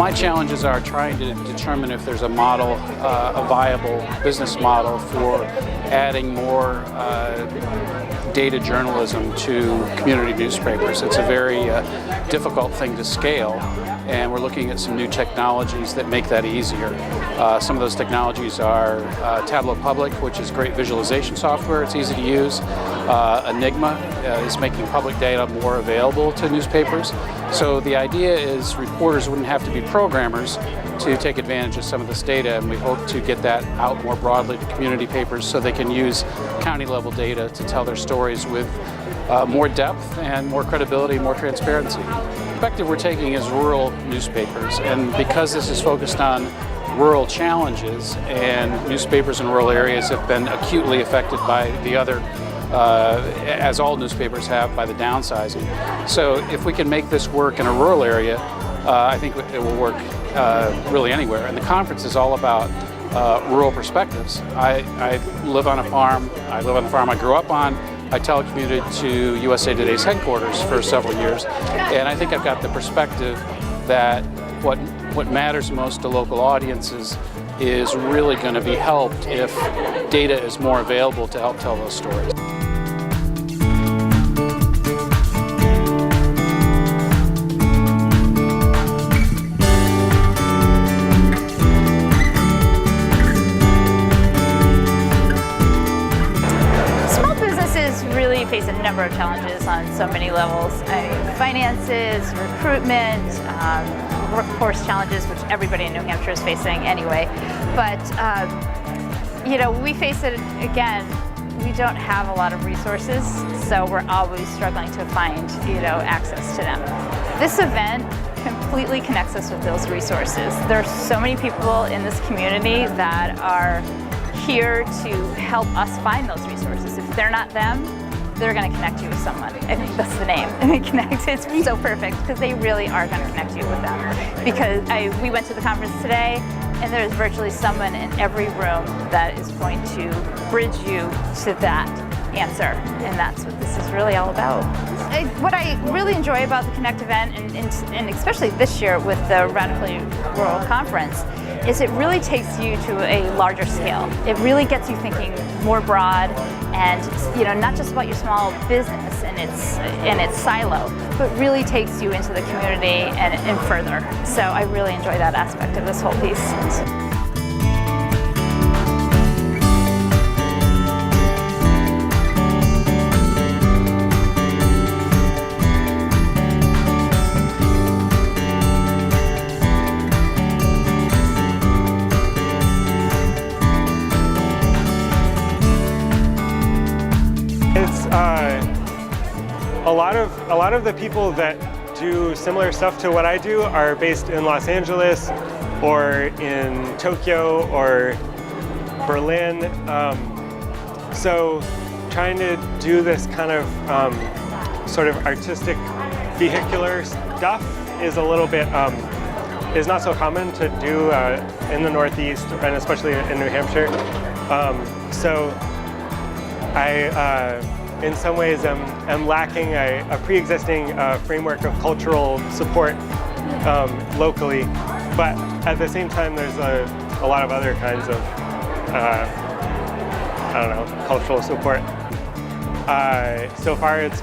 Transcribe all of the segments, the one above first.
my challenges are trying to determine if there's a model, a viable business model for adding more data journalism to community newspapers. It's a very difficult thing to scale, and we're looking at some new technologies that make that easier. Some of those technologies are Tableau Public, which is great visualization software. It's easy to use. Enigma is making public data more available to newspapers. So the idea is reporters wouldn't have to be programmers to take advantage of some of this data, and we hope to get that out more broadly to community papers so they can use county-level data to tell their stories with more depth and more credibility, more transparency. The perspective we're taking is rural newspapers, and because this is focused on rural challenges, and newspapers in rural areas have been acutely affected by the other, as all newspapers have, by the downsizing. So if we can make this work in a rural area, I think it will work really anywhere. And the conference is all about rural perspectives. I live on a farm. I live on the farm I grew up on. I telecommuted to USA Today's headquarters for several years, and I think I've got the perspective that what matters most to local audiences is really going to be helped if data is more available to help tell those stories. Really face a number of challenges on so many levels. Finances, recruitment, workforce challenges, which everybody in New Hampshire is facing anyway. But you know, we face it again. We don't have a lot of resources, so we're always struggling to find, access to them. This event completely connects us with those resources. There's so many people in this community that are here to help us find those resources. If they're not them, they're going to connect you with someone. I think that's the name. Connect. It's so perfect because they really are going to connect you with them. Because we went to the conference today, and there's virtually someone in every room that is going to bridge you to that answer, and that's what this is really all about. What I really enjoy about the Connect event, and especially this year with the Radically Rural Conference, is it really takes you to a larger scale. It really gets you thinking more broad, and not just about your small business and its silo, but really takes you into the community and further. So I really enjoy that aspect of this whole piece. It's a lot of the people that do similar stuff to what I do are based in Los Angeles or in Tokyo or Berlin. So trying to do this kind of sort of artistic vehicular stuff is a little bit is not so common to do in the Northeast, and especially in New Hampshire. So I, in some ways, am lacking a pre-existing framework of cultural support locally, but at the same time, there's a lot of other kinds of, cultural support. So far, it's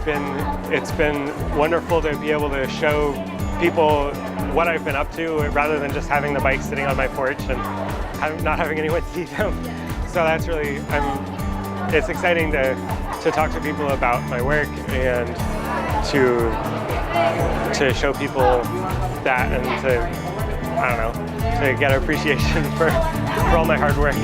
been wonderful to be able to show people what I've been up to, rather than just having the bike sitting on my porch and not having anyone see them. So that's really, it's exciting to talk to people about my work and to show people that, and to get appreciation for all my hard work.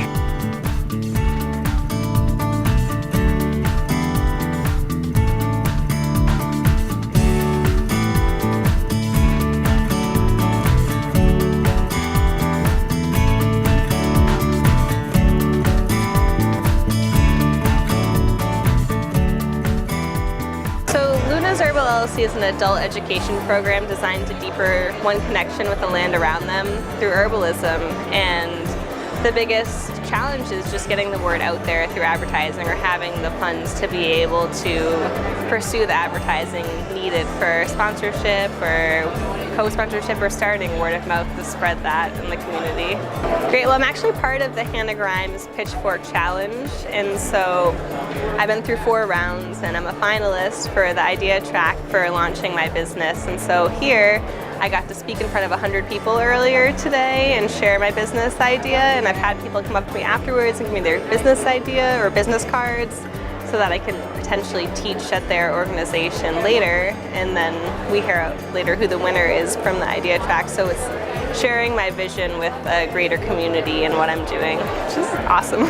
Herbal LLC is an adult education program designed to deepen one connection with the land around them through herbalism, and the biggest challenge is just getting the word out there through advertising, or having the funds to be able to pursue the advertising needed for sponsorship or co-sponsorship or starting word of mouth to spread that in the community. Great, well I'm actually part of the Hannah Grimes Pitchfork Challenge, and so I've been through 4 rounds and I'm a finalist for the idea track for launching my business. And so here I got to speak in front of 100 people earlier today and share my business idea, and I've had people come up to me afterwards and give me their business idea or business cards so that I can potentially teach at their organization later, and then we hear out later who the winner is from the idea track. So it's sharing my vision with a greater community and what I'm doing, which is awesome.